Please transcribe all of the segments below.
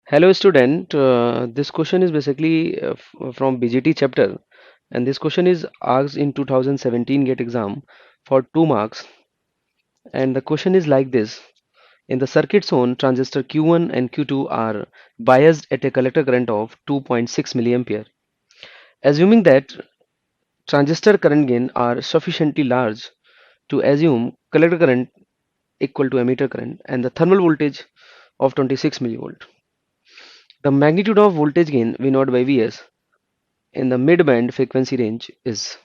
Hello student, this question is basically from BGT chapter, and this question is asked in 2017 GATE exam for 2 marks, and the question is like this. In the circuit zone, transistor Q1 and Q2 are biased at a collector current of 2.6 milliampere. Assuming that transistor current gain are sufficiently large to assume collector current equal to emitter current and the thermal voltage of 26 millivolt. The magnitude of voltage gain V naught by Vs in the mid-band frequency range is.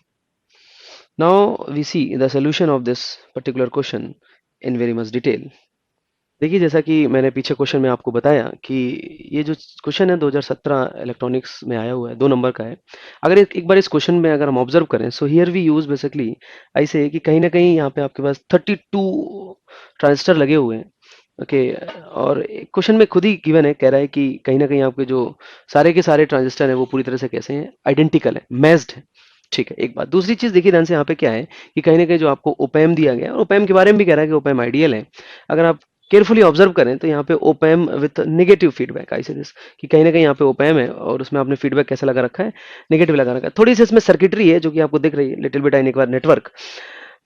Now we see the solution of this particular question in very much detail. देखिए जैसा कि मैंने पीछे question में आपको बताया कि ये जो क्वेश्चन है 2017 इलेक्ट्रॉनिक्स में आया हुआ है 2 नंबर का है। अगर एक बार इस क्वेश्चन में अगर हम ऑब्जर्व करें so here we use basically ऐसे कि कहीं ना कहीं यहाँ पे आपके पास 32 ट्रांजिस्टर लगे हुए हैं। ओके, और क्वेश्चन में खुद ही गिवन है, कह रहा है कि कहीं ना कहीं आपके जो सारे के सारे ट्रांजिस्टर हैं वो पूरी तरह से कैसे हैं, आइडेंटिकल है, मैच्ड है। ठीक है, एक बात। दूसरी चीज देखिए ध्यान से, यहाँ पे क्या है कि कहीं ना कहीं जो आपको ओपैम दिया गया है, और ओपैम के बारे में भी कह रहा है कि ओपैम आइडियल है। अगर आप केयरफुली ऑब्जर्व करें तो यहाँ पे ओपैम with negative feedback, I say this कि कहीं ना कहीं यहाँ पे ओपैम है और उसमें आपने फीडबैक कैसे लगा रखा है, नेगेटिव लगा रखा है। थोड़ी सी इसमें सर्किटरी है जो कि आपको दिख रही है, लिटिल बिट इन network.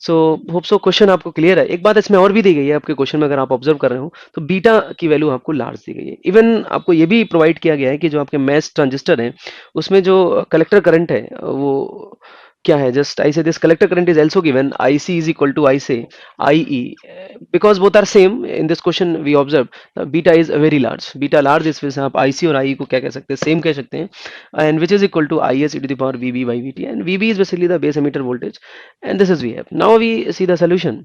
So hope so question आपको क्लियर है। एक बात इसमें और भी दी गई है आपके क्वेश्चन में, अगर आप ऑब्जर्व कर रहे हो तो बीटा की वैल्यू आपको लार्ज दी गई है। इवन आपको ये भी प्रोवाइड किया गया है कि जो आपके मैच ट्रांजिस्टर है उसमें जो कलेक्टर करंट है वो क्या है, just I say this collector current is also given IC is equal to I say IE, because both are same in this question we observe beta is very large, beta large, इस वजह से आप IC और IE को क्या कह सकते हैं, सेम कह सकते हैं, and which is equal to IS e to the power VB by VT, and VB is basically the base emitter voltage, and this is we have. Now we see the solution.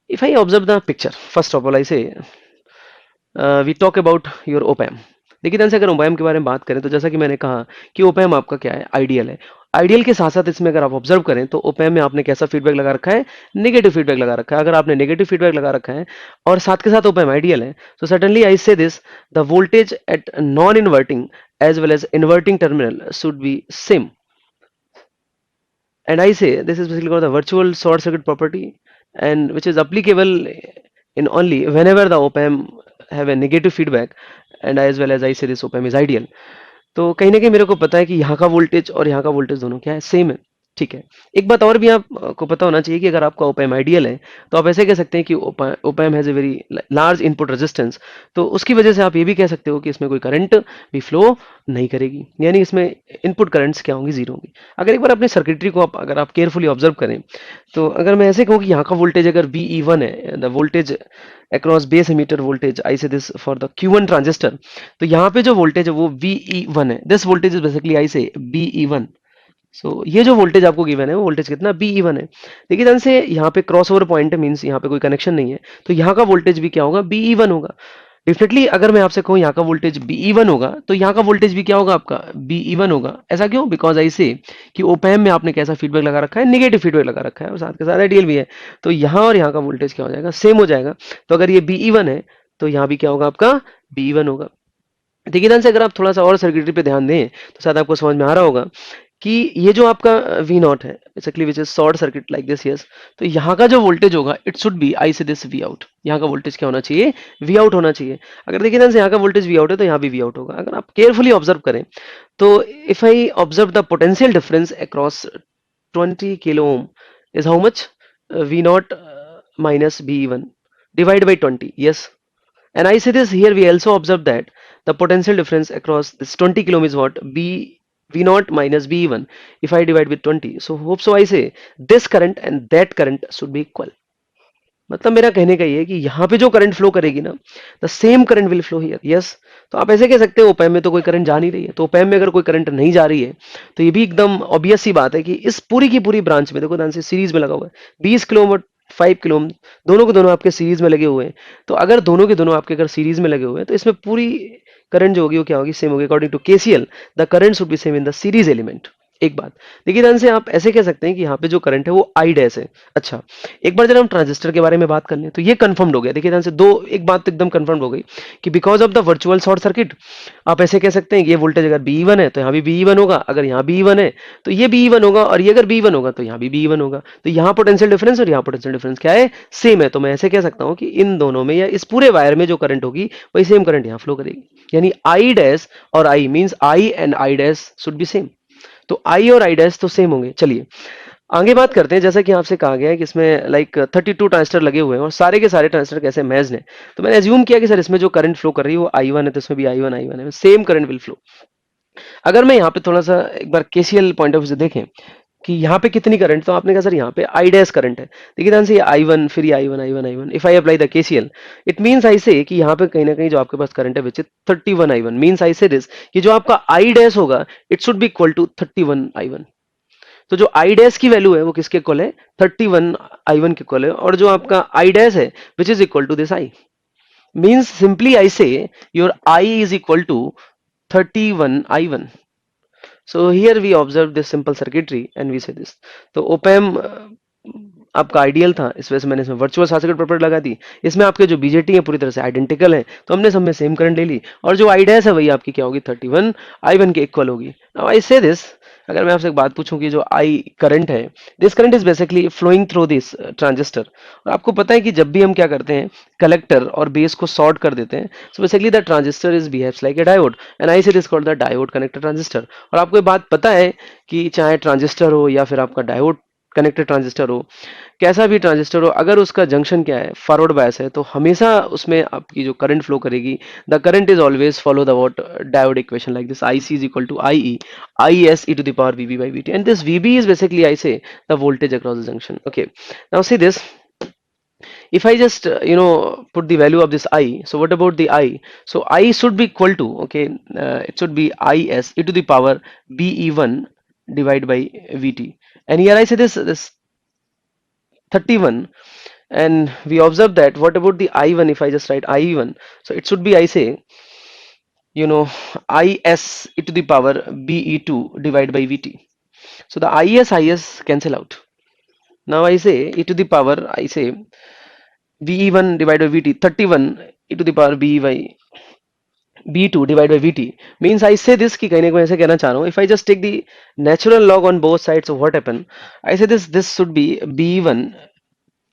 If I observe the picture, first of all I say we talk about your op amp. देखिए ध्यान से, अगर ओपैम के बारे में बात करें तो जैसा कि मैंने कहा कि ओपैम आपका क्या है, आइडियल है। आइडियल के साथ साथ इसमें अगर आप ऑब्जर्व करें तो ओपैम में आपने कैसा फीडबैक लगा रखा है, नेगेटिव फीडबैक लगा रखा है। अगर आपने नेगेटिव फीडबैक लगा रखा है और साथ के साथ ओपैम आइडियल है तो certainly I say this the voltage at non inverting as well as inverting terminal should be same, and I say this is basically called the virtual short circuit property, and which is applicable in only whenever the op amp have a negative feedback, and as well as I say this op amp is ideal. तो कहीं ना कहीं मेरे को पता है कि यहाँ का वोल्टेज और यहाँ का वोल्टेज दोनों क्या है, सेम है। ठीक है, एक बात और भी आपको पता होना चाहिए कि अगर आपका ओपैम आइडियल है तो आप ऐसे कह सकते हैं कि ओपैम has a very large input resistance, तो उसकी वजह से आप ये भी कह सकते हो कि इसमें कोई करंट भी फ्लो नहीं करेगी, यानी इसमें इनपुट करंट्स क्या होंगी, जीरो होंगी। अगर एक बार अपने सर्किटरी को अगर आप केयरफुली ऑब्जर्व करें तो अगर मैं ऐसे कहूँ कि यहाँ का वोल्टेज अगर VE1 है, the voltage across base emitter voltage I say this for the Q1 transistor, तो यहाँ पे जो वोल्टेज है वो VE1 है। This voltage is basically I से BE1। सो ये जो वोल्टेज आपको गिवन है वो वोल्टेज कितना, BE1 है। देखिए ध्यान से, यहाँ पे क्रॉस ओवर पॉइंट है, मीन्स यहाँ पे कोई कनेक्शन नहीं है, तो यहाँ का वोल्टेज भी क्या होगा, BE1 होगा। डेफिनेटली अगर मैं आपसे कहूँ यहाँ का वोल्टेज BE1 होगा तो यहाँ का वोल्टेज भी क्या होगा, आपका BE1 होगा। ऐसा क्यों, बिकॉज आई से कि ओपैम में आपने कैसा फीडबैक लगा रखा है, नेगेटिव फीडबैक लगा रखा है और साथ के साथ आइडियल भी है, तो यहाँ और यहाँ का वोल्टेज क्या हो जाएगा, सेम हो जाएगा। तो अगर ये BE1 है तो यहाँ भी क्या होगा, आपका BE1 होगा। देखिए ध्यान से, अगर आप थोड़ा सा और सर्किटरी पे ध्यान दें तो शायद आपको समझ में आ रहा होगा कि ये जो आपका V नॉट है basically which is short circuit like this, yes, तो यहाँ का जो वोल्टेज होगा it should B I say this V out. यहाँ का वोल्टेज क्या होना चाहिए, V आउट होना चाहिए। अगर देखिए ध्यान से, यहाँ का वोल्टेज V आउट है तो यहाँ भी V आउट होगा। अगर आप केयरफुली ऑब्जर्व करें तो if I observe the potential difference across 20 kilo ohm is how much, V not minus BE1 divide by 20, yes, and I say this here we also observe that the potential difference across this 20 kilo ohm is what, V naught minus BE1 if I divide with 20, so hope so I say this current and that current should be equal। मतलब मेरा कहने का ये है कि यहाँ पे जो करंट फ्लो करेगी ना, the same current will flow here, yes. तो आप ऐसे कह सकते हो ओपैम में तो कोई करंट जा नहीं रही है, तो ओपैम में अगर कोई करंट नहीं जा रही है तो ये भी एकदम ऑब्वियस सी बात है कि इस पूरी की पूरी ब्रांच में देखो ध्यान से, सीरीज में लगा हुआ है 20 किलो ओम और 5 किलो ओम, दोनों के दोनों आपके सीरीज में लगे हुए हैं। तो अगर दोनों के दोनों आपके अगर सीरीज में लगे हुए हैं तो इसमें पूरी करंट जो होगी वो क्या होगी, सेम होगी। According to KCL the current should be same in the series element. एक बात देखिए, ध्यान से आप ऐसे कह सकते हैं कि यहाँ पे जो करंट है वो आई डैश है। अच्छा, एक बार जब हम ट्रांजिस्टर के बारे में बात कर लें तो ये कंफर्म्ड हो गया। देखिए ध्यान से, दो एक बात तो एकदम कंफर्म हो गई कि because of the virtual short circuit आप ऐसे कह सकते हैं कि ये वोल्टेज अगर बी वन है तो यहाँ भी बी वन होगा, अगर यहाँ बी वन है तो ये बी वन होगा, और ये अगर बी वन होगा तो यहाँ भी बी वन होगा। तो यहाँ पोटेंशियल डिफरेंस और यहाँ पोटेंशियल डिफरेंस क्या है, सेम है। तो मैं ऐसे कह सकता हूँ कि इन दोनों में या इस पूरे वायर में जो करंट होगी वही सेम करंट यहाँ फ्लो करेगी। यानी आई डैश और I means I and I dash should be same. तो आई और आई डैश तो सेम होंगे। चलिए आगे बात करते हैं। जैसा कि आपसे कहा गया है कि इसमें लाइक 32 ट्रांजिस्टर लगे हुए हैं और सारे के सारे ट्रांजिस्टर कैसे मैच्ड हैं, तो मैंने एज्यूम किया कि सर इसमें जो करंट फ्लो कर रही है वो आई वन है, तो इसमें भी आई वन है, सेम करंट विल फ्लो। अगर मैं यहाँ पे थोड़ा सा एक बार केसीएल पॉइंट ऑफ व्यू से देखें कि यहाँ पे कितनी करंट, तो आपने कहा सर यहाँ पे आई डैश करंट है। देखिए ध्यान से, ये आई वन, फिर ये I one, if I apply the KCL it means I से कि यहाँ पे कहीं ना कहीं जो आपके पास करंट है which is 31 I one, means I say this कि जो आपका आई डैश होगा it should be equal to 31 I one. तो जो आई डैश की वैल्यू है वो किसके इक्वल है, 31 आई वन के इक्वल है, और जो आपका आई डैश है which is equal to this I, means simply I say your I is equal to 31 I one. So here we observe this simple circuitry and we say this. तो ओपैम आपका ideal था, इस वजह से मैंने इसमें virtual short circuit property लगा दी। इसमें आपके जो बीजेटी है पूरी तरह से आइडेंटिकल है, तो हमने सब में सेम करंट ले ली, और जो आई डैश है वही आपकी क्या होगी, 31 आई वन के इक्वल होगी। नाउ आई से दिस, अगर मैं आपसे एक बात पूछूं कि जो आई करंट है, this current is basically flowing through this transistor. और आपको पता है कि जब भी हम क्या करते हैं, कलेक्टर और बेस को शॉर्ट कर देते हैं, so basically the transistor is behaves like a diode and I say this called the diode connected transistor. और आपको ये बात पता है कि चाहे ट्रांजिस्टर हो या फिर आपका डायोड कनेक्टेड ट्रांजिस्टर हो, कैसा भी ट्रांजिस्टर हो, अगर उसका जंक्शन क्या है, फॉरवर्ड बायस है, तो हमेशा उसमें आपकी जो करंट फ्लो करेगी, the current is always follow the what diode equation like this, I C is equal to I E I S E to the power V B by V T, and this V B is basically I say the voltage across the junction. Okay, now see this, if I just put the value of this I, so what about the I? So I should be equal to, okay, it should be is e to the power be1 divided by vt, and here I say this 31, and we observe that what about the I1, if I just write I1, so it should be, I say, is e to the power be2 divided by vt. So the is cancel out. Now I say e to the power, I say ve1 divided by vt, 31 e to the power b by b2 divided by vt, means I say this कि कहने को ऐसे कहना चाह रहा हूँ, if I just take the natural log on both sides, so what happen, I say this should be b1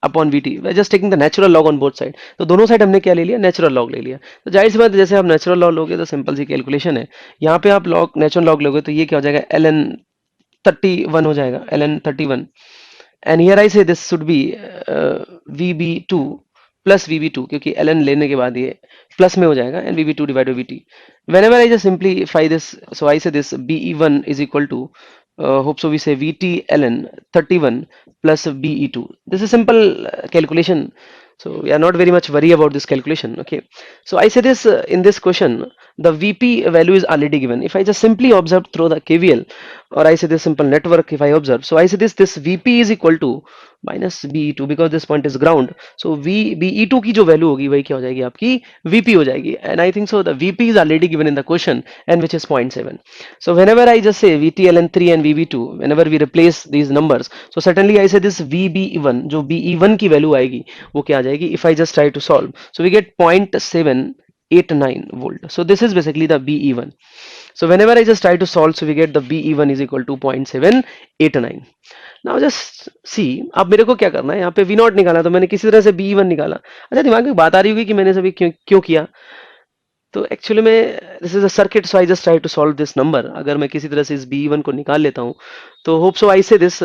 upon we T, just taking the natural log on both side. तो दोनों साइड हमने क्या ले लिया, natural log ले लिया। तो जाहिर सी बात है, जैसे आप नेचुरल लॉग लोगे तो सिंपल सी कैलकुलेशन है, यहाँ पे आप लॉग नेचुरल लॉग लोगे तो ये क्या हो जाएगा, एल एन 31 हो जाएगा, L N 31, and here I say this should be V B two plus V B two, क्योंकि एल एन लेने के बाद ये प्लस में हो जाएगा, and V B two divide V T. whenever I just simplify this, so I say this be1 is equal to hope so we say vt ln 31 plus be2. This is simple calculation, so we are not very much worry about this calculation. Okay, so I say this in this question the vp value is already given. If I just simply observe through the kvl, or I say this simple network, if I observe, so I say this vp is equal to minus be2, because this point is ground, so v be2 की जो value होगी वही क्या हो जाएगी, आपकी vp हो जाएगी, and I think so the vp is already given in the question, and which is 0.7. So whenever I just say vt ln 3 and vb2, whenever we replace these numbers, so certainly I say this vbe1, जो be1 की value आएगी वो क्या आ जाएगी, if I just try to solve, so we get 0.789 volt. So this is basically the be1. So whenever I just try to solve, so we get the be1 is equal to 0.789. Now just see, अब मेरे को क्या करना है, यहाँ पे we not निकाला तो मैंने किसी तरह से बी वन निकाला। अच्छा, दिमाग में बात आ रही होगी कि मैंने सभी क्यों क्यों किया, तो एक्चुअली में this is a circuit, so I just try to solve this number. अगर मैं किसी तरह से इस बी वन को निकाल लेता हूँ तो hope so I say this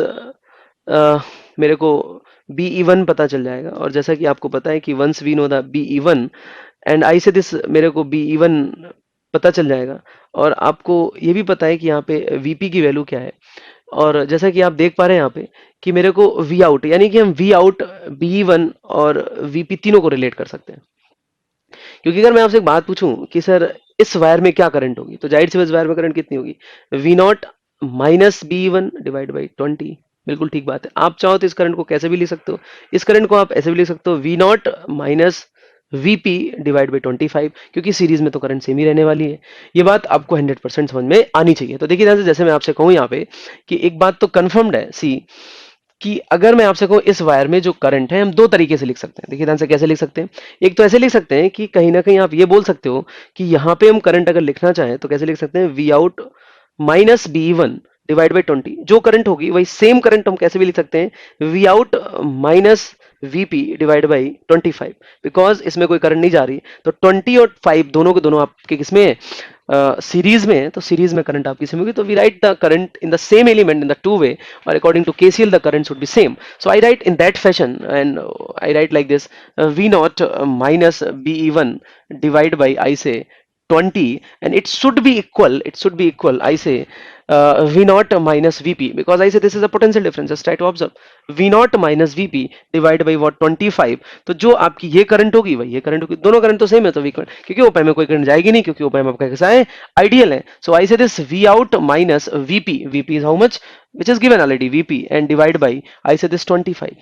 मेरे को बी ई वन पता चल जाएगा, और जैसा कि आपको पता है कि once we know the B E one and I say this मेरे को बी ई वन पता चल जाएगा, और आपको ये भी पता है कि यहाँ पे वीपी की वैल्यू क्या है। और जैसा कि आप देख पा रहे हैं यहाँ पे कि मेरे को वी आउट, यानी कि हम वी आउट, बी वन और वीपी तीनों को रिलेट कर सकते हैं। क्योंकि अगर मैं आपसे एक बात पूछूं कि सर इस वायर में क्या करंट होगी, तो जाहिर सी इस वायर में करंट कितनी होगी, V naught minus B one divide by 20। बिल्कुल ठीक बात है, आप चाहो तो इस करंट को कैसे भी लिख सकते हो, इस करंट को आप ऐसे भी लिख सकते हो, V naught minus Vp divide by 25, क्योंकि सीरीज में तो करंट सेम ही रहने वाली है। ये बात आपको 100% समझ में आनी चाहिए। तो देखिए ध्यान से, जैसे मैं आपसे कहूँ यहाँ पे कि एक बात तो कंफर्म्ड है, सी, कि अगर मैं आपसे कहूँ इस वायर में जो करंट है हम दो तरीके से लिख सकते हैं। देखिए ध्यान से कैसे लिख सकते हैं। एक तो ऐसे लिख सकते हैं कि कहीं ना कहीं आप ये बोल सकते हो कि यहाँ पे हम करंट अगर लिखना चाहें तो कैसे लिख सकते हैं, V out minus B one divide by 20। जो करंट होगी वही सेम करंट हम कैसे भी लिख सकते हैं, V out minus VP divide by 25, because इसमें कोई करंट नहीं जा रही। तो 20 और 5 दोनों के दोनों आपके किसमें है, सीरीज में है, तो सीरीज में करंट आपकी सेम होगी। तो we write the current in the same element in the two way, or according to KCL the currents would be same. So I write in that fashion, and I write like this, V naught minus BE1 divide by, I say, 20, and it should be equal, I say, V naught minus VP, because I say this is a potential difference. Just try to observe, V naught minus VP divide by what, 25। तो जो आपकी ये current होगी वही ये current होगी, दोनों current तो सेम है, तो वी करंट, क्योंकि ओपैम में कोई करंट जाएगी नहीं, क्योंकि ओपैम आपका कैसा है, आइडियल है। सो आई say this V out minus VP, VP is how much, which is given already, VP, and divide by, I say this 25।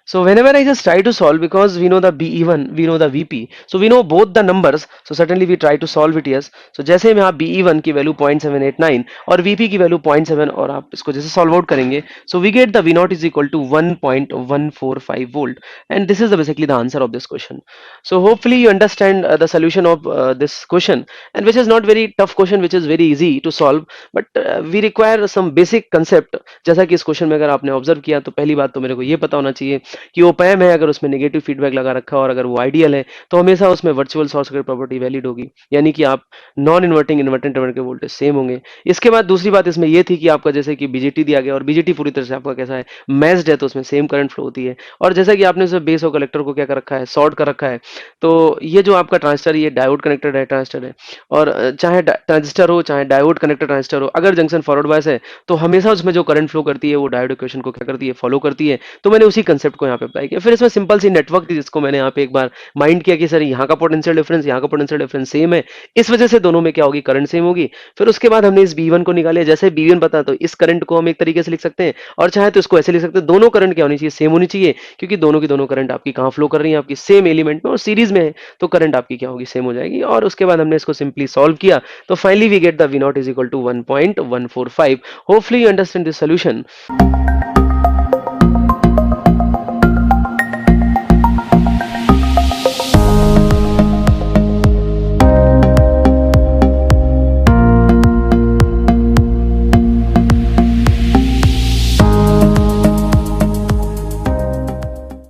So whenever I just try to solve, because we know the BE1, we know the VP, so we know both the numbers, so certainly we try to solve it, yes। So जैसे में आप BE1 की value 0.789 और VP की value 0.7, और आप इसको जैसे सॉल्व आउट करेंगे, so we get the V naught is equal to 1.145 volt, and this is basically the answer of this question। So hopefully you understand the solution of this question, and which is not very tough question, which is very easy to solve, but we require some basic concept। जैसा कि इस question में अगर आपने observe किया, तो पहली बात तो मेरे को ये पता होना चाहिए कि ओपैम है, अगर उसमें नेगेटिव फीडबैक लगा रखा है और अगर वो आइडियल है, तो हमेशा उसमें virtual short circuit property valid होगी, यानी कि आप नॉन इन्वर्टिंग इन्वर्टिंग टर्मिनल के वोल्टेज सेम होंगे। इसके बाद दूसरी बात इसमें ये थी कि आपका जैसे कि बीजेटी दिया गया, और बीजेटी पूरी तरह से आपका कैसा है, मैच्ड है, तो उसमें सेम करंट फ्लो होती है। और जैसा कि आपने उसमें बेस और कलेक्टर को क्या कर रखा है, शॉर्ट कर रखा है, तो ये जो आपका ट्रांजिस्टर, ये डायोड कनेक्टेड है, ट्रांजिस्टर है, और चाहे ट्रांजिस्टर हो चाहे डायोड कनेक्टेड ट्रांजिस्टर हो, अगर जंक्शन फॉरवर्ड बायस है तो हमेशा उसमें जो करंट फ्लो करती है वो डायोड इक्वेशन को क्या करती है, फॉलो करती है। तो मैंने उसी कंसेप्ट को यहाँ पे अप्लाई किया। फिर इसमें सिंपल सी नेटवर्क थी, जिसको मैंने यहाँ पे एक बार माइंड किया कि सर यहाँ का पोटेंशियल डिफरेंस, यहाँ का पोटेंशियल डिफरेंस सेम है, इस वजह से दोनों में क्या होगी, करंट सेम होगी। फिर उसके बाद हमने इस B1 को निकाला, जैसे B1 पता तो इस करंट को हम एक तरीके से लिख सकते हैं, और चाहे तो इसको ऐसे लिख सकते हैं, दोनों करंट क्या होनी चाहिए, सेम होनी चाहिए, क्योंकि दोनों की दोनों करंट आपकी कहाँ फ्लो कर रही है, आपकी सेम एलिमेंट में और सीरीज में है, तो करंट आपकी क्या होगी, सेम हो जाएगी। और उसके बाद हमने इसको सिंपली सॉल्व किया, तो finally we get the V naught is equal to 1.145। Hopefully you understand this solution.